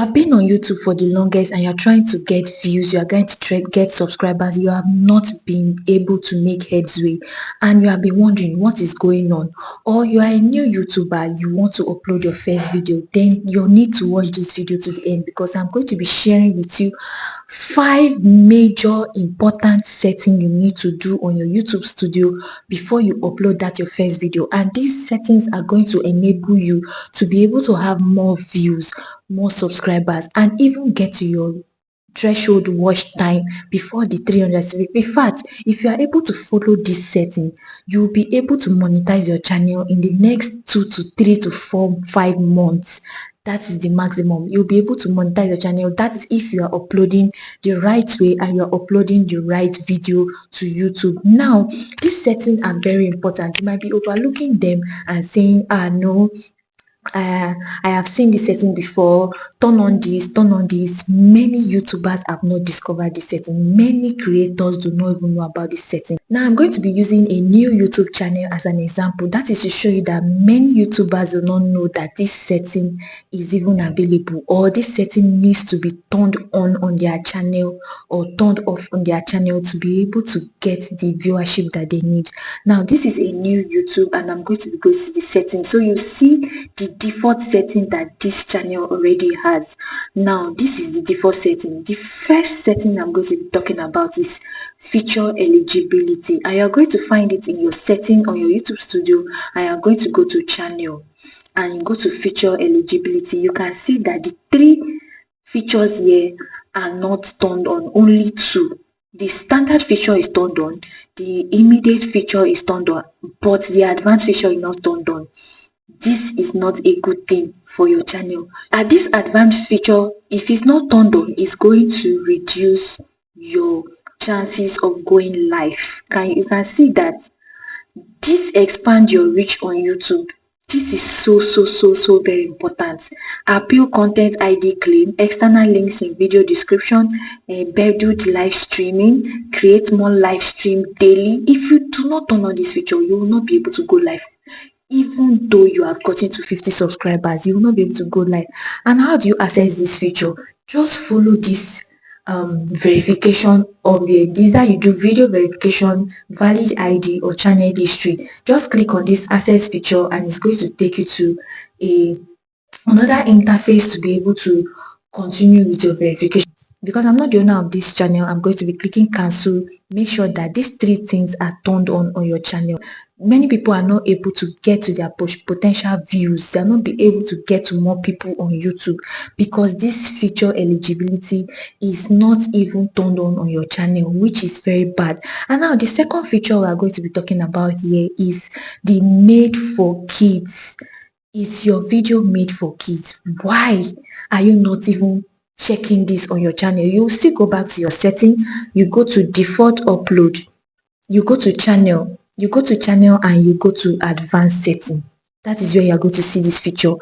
I've been on YouTube for the longest and you're trying to get views, you are going to get subscribers, you have not been able to make headway and you have been wondering what is going on, or you are a new YouTuber, you want to upload your first video, then you'll need to watch this video to the end because I'm going to be sharing with you 5 major important settings you need to do on your YouTube studio before you upload that your first video, and these settings are going to enable you to be able to have more views, more subscribers, and even get to your threshold watch time before the 300. In fact, if you are able to follow this setting, you'll be able to monetize your channel in the next 2 to 3 to 4 5 months. That is the maximum you'll be able to monetize your channel. That is if you are uploading the right way and you're uploading the right video to YouTube. Now, these settings are very important. You might be overlooking them and saying, no, I have seen this setting before. Turn on this, turn on this. Many YouTubers have not discovered this setting. Many creators do not even know about this setting. Now I'm going to be using a new YouTube channel as an example. That is to show you that many YouTubers do not know that this setting is even available, or this setting needs to be turned on their channel or turned off on their channel to be able to get the viewership that they need. Now this is a new YouTube and I'm going to be going to the settings. So you see the default setting that this channel already has. Now this is the default setting. The first setting I'm going to be talking about is feature eligibility, and you're going to find it in your setting on your YouTube studio, and you're going to go to channel and you go to feature eligibility. You can see that the 3 features here are not turned on, only 2. The standard feature is turned on, the immediate feature is turned on, but the advanced feature is not turned on. This is not a good thing for your channel. And this advanced feature, if it's not turned on, is going to reduce your chances of going live. You can see that this expands your reach on YouTube. This is so very important. Appeal content ID claim, external links in video description, build live streaming, create more live stream daily. If you do not turn on this feature, you will not be able to go live. Even though you have gotten to 50 subscribers, you will not be able to go live. And how do you access this feature? Just follow this verification of either you do video verification, valid ID, or channel history. Just click on this access feature and it's going to take you to another interface to be able to continue with your verification. Because I'm not the owner of this channel, I'm going to be clicking cancel. Make sure that these 3 things are turned on your channel. Many people are not able to get to their potential views. They are not be able to get to more people on YouTube because this feature eligibility is not even turned on your channel, which is very bad. And now the second feature we are going to be talking about here is the made for kids. Is your video made for kids? Why are you not even checking this on your channel? You still go back to your setting, you go to default upload, you go to channel, and you go to advanced setting. That is where you are going to see this feature.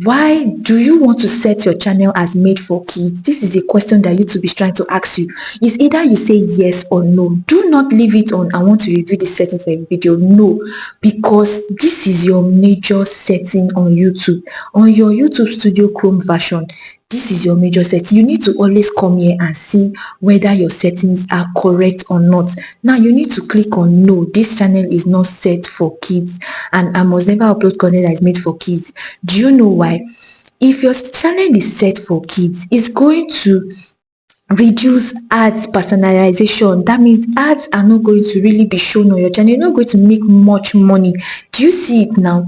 Why do you want to set your channel as made for kids? This is a question that YouTube is trying to ask you. It's either you say yes or no. Do not leave it on I want to review the setting for a video. No, because this is your major setting on YouTube. On your YouTube Studio Chrome version, this is your major setting. You need to always come here and see whether your settings are correct or not. Now you need to click on no, this channel is not set for kids and I must never upload content that is made for kids. Do you know why? If your channel is set for kids, it's going to reduce ads personalization. That means ads are not going to really be shown on your channel. You're not going to make much money. Do you see it now?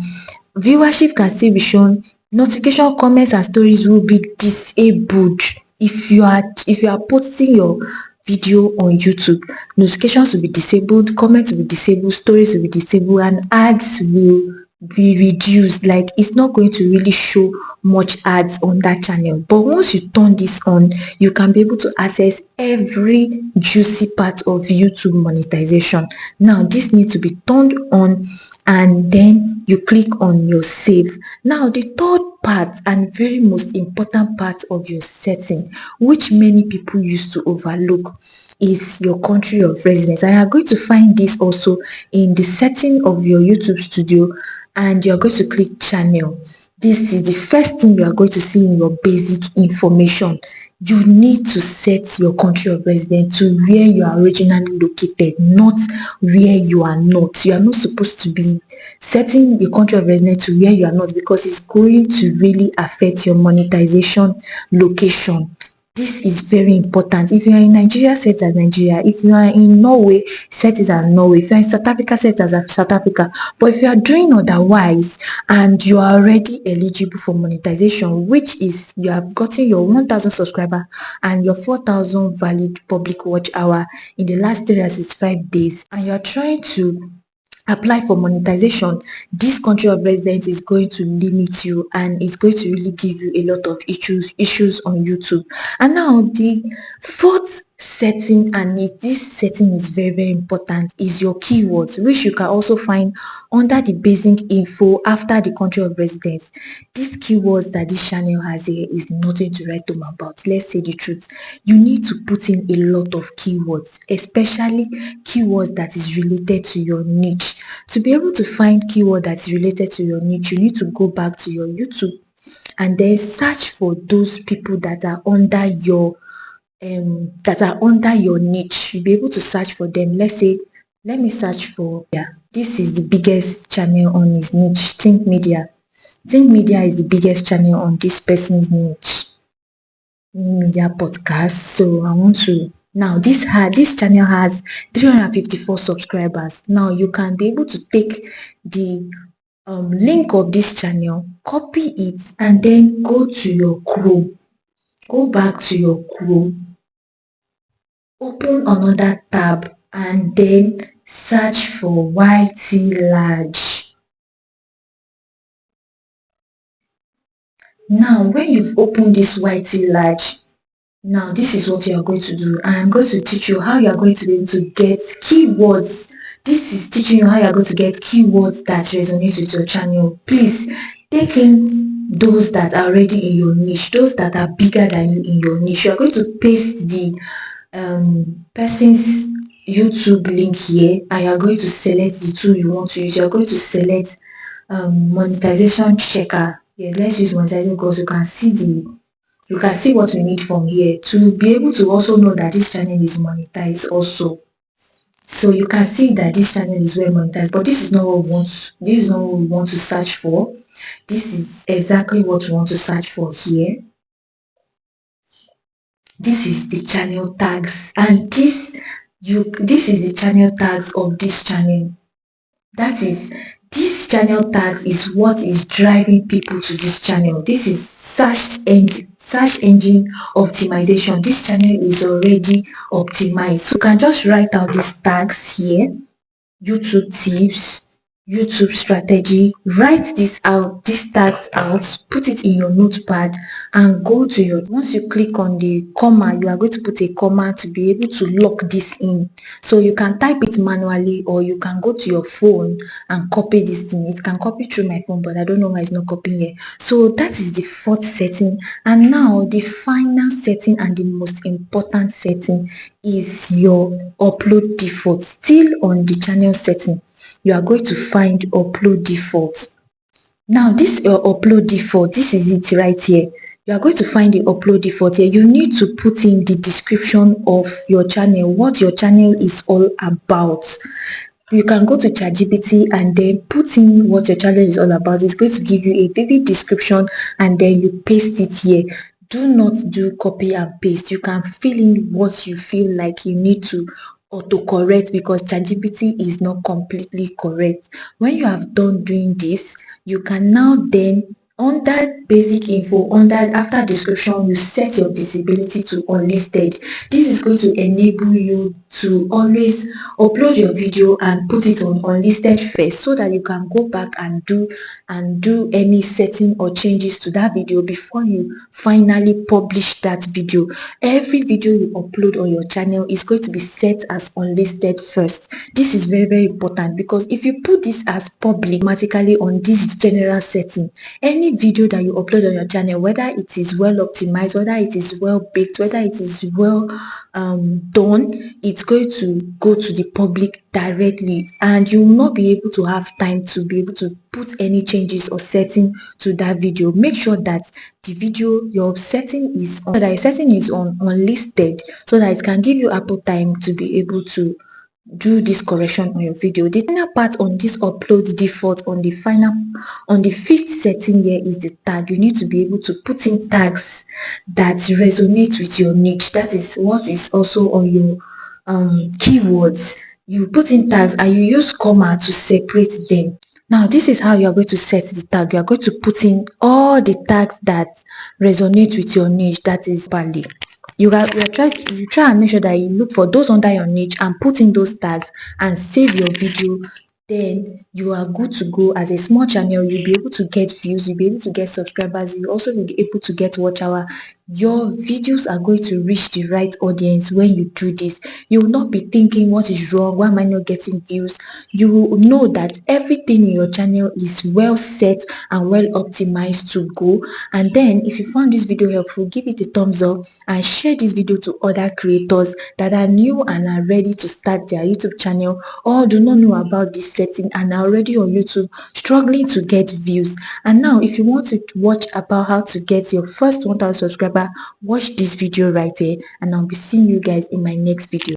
Viewership can still be shown. Notification, comments and stories will be disabled. If you are posting your video on YouTube, notifications will be disabled, comments will be disabled, stories will be disabled, and ads will be reduced. Like, it's not going to really show much ads on that channel. But once you turn this on, you can be able to access every juicy part of YouTube monetization. Now this needs to be turned on and then you click on your save. Now the third part and very most important part of your setting, which many people used to overlook, is your country of residence. I am going to find this also in the setting of your YouTube studio, and you're going to click channel. This is the first thing you are going to see in your basic information. You need to set your country of residence to where you are originally located, not where you are not. You are not supposed to be setting the country of residence to where you are not, because it's going to really affect your monetization location. This is very important. If you are in Nigeria, set it as Nigeria. If you are in Norway, set it as Norway. If you are in South Africa, set it as South Africa. But if you are doing otherwise and you are already eligible for monetization, which is you have gotten your 1,000 subscriber and your 4,000 valid public watch hour in the last 365 days, and you are trying to apply for monetization, this country of residence is going to limit you and it's going to really give you a lot of issues on YouTube. And now the fourth setting, and this setting is very important, is your keywords, which you can also find under the basic info after the country of residence. These keywords that this channel has here is nothing to write home about. Let's say the truth. You need to put in a lot of keywords, especially keywords that is related to your niche. To be able to find keyword that is related to your niche, you need to go back to your YouTube and then search for those people that are under your niche. You'll be able to search for them. Let's say, let me search for, yeah, this is the biggest channel on his niche, Think Media. Think Media is the biggest channel on this person's niche, media podcast. So I want to, now this channel has 354 subscribers. Now you can be able to take the link of this channel, copy it, and then go to your Chrome, go back to your Chrome, open another tab, and then search for YT large. Now when you've opened this YT large, now this is what you are going to do. I am going to teach you how you are going to be able to get keywords. This is teaching you how you are going to get keywords that resonate with your channel. Please take in those that are already in your niche, those that are bigger than you in your niche. You are going to paste the person's YouTube link here, and you are going to select the tool you want to use. You are going to select monetization checker. Yes, let's use monetization because you can see what you need from here to be able to also know that this channel is monetized also. So you can see that this channel is well monetized, but this is not what we want. This is not what we want to search for. This is exactly what we want to search for here. This is the channel tags, and this is the channel tags of this channel. That is, this channel tags is what is driving people to this channel. This is search engine optimization. This channel is already optimized. So you can just write out these tags here: YouTube tips, YouTube strategy. Write these tags out, put it in your notepad, and go to your, once you click on the comma, you are going to put a comma to be able to lock this in. So you can type it manually, or you can go to your phone and copy this thing. It can copy through my phone, but I don't know why it's not copying here. So that is the fourth setting. And now the final setting and the most important setting is your upload default. Still on the channel setting, you are going to find upload default. Now this your upload default, this is it right here. You are going to find the upload default here. You need to put in the description of your channel, what your channel is all about. You can go to ChatGPT and then put in what your channel is all about. It's going to give you a vivid description, and then you paste it here. Do not do copy and paste. You can fill in what you feel like you need to autocorrect, because ChatGPT is not completely correct. When you have done doing this, you can now then, under basic info, after description, you set your visibility to unlisted. This is going to enable you to always upload your video and put it on unlisted first, so that you can go back and do any setting or changes to that video before you finally publish that video. Every video you upload on your channel is going to be set as unlisted first. This is very important, because if you put this as public automatically on this general setting, any any video that you upload on your channel, whether it is well optimized, whether it is well baked, whether it is well done, it's going to go to the public directly, and you will not be able to have time to be able to put any changes or setting to that video. Make sure that the video your setting is on, so that your setting is on unlisted, so that it can give you ample time to be able to do this correction on your video. The final part on this upload default, on the fifth setting here, is the tag. You need to be able to put in tags that resonate with your niche. That is what is also on your keywords. You put in tags and you use comma to separate them. Now, this is how you are going to set the tag. You are going to put in all the tags that resonate with your niche. That is valid. You try and make sure that you look for those under your niche and put in those tags and save your video. Then you are good to go. As a small channel, you'll be able to get views, you'll be able to get subscribers, you also will be able to get watch hour. Your videos are going to reach the right audience when you do this. You will not be thinking, what is wrong, why am I not getting views? You will know that everything in your channel is well set and well optimized to go. And then if you found this video helpful, give it a thumbs up and share this video to other creators that are new and are ready to start their YouTube channel, or do not know about this setting and are already on YouTube struggling to get views. And now, if you want to watch about how to get your first 1,000 subscriber, watch this video right here, and I'll be seeing you guys in my next video.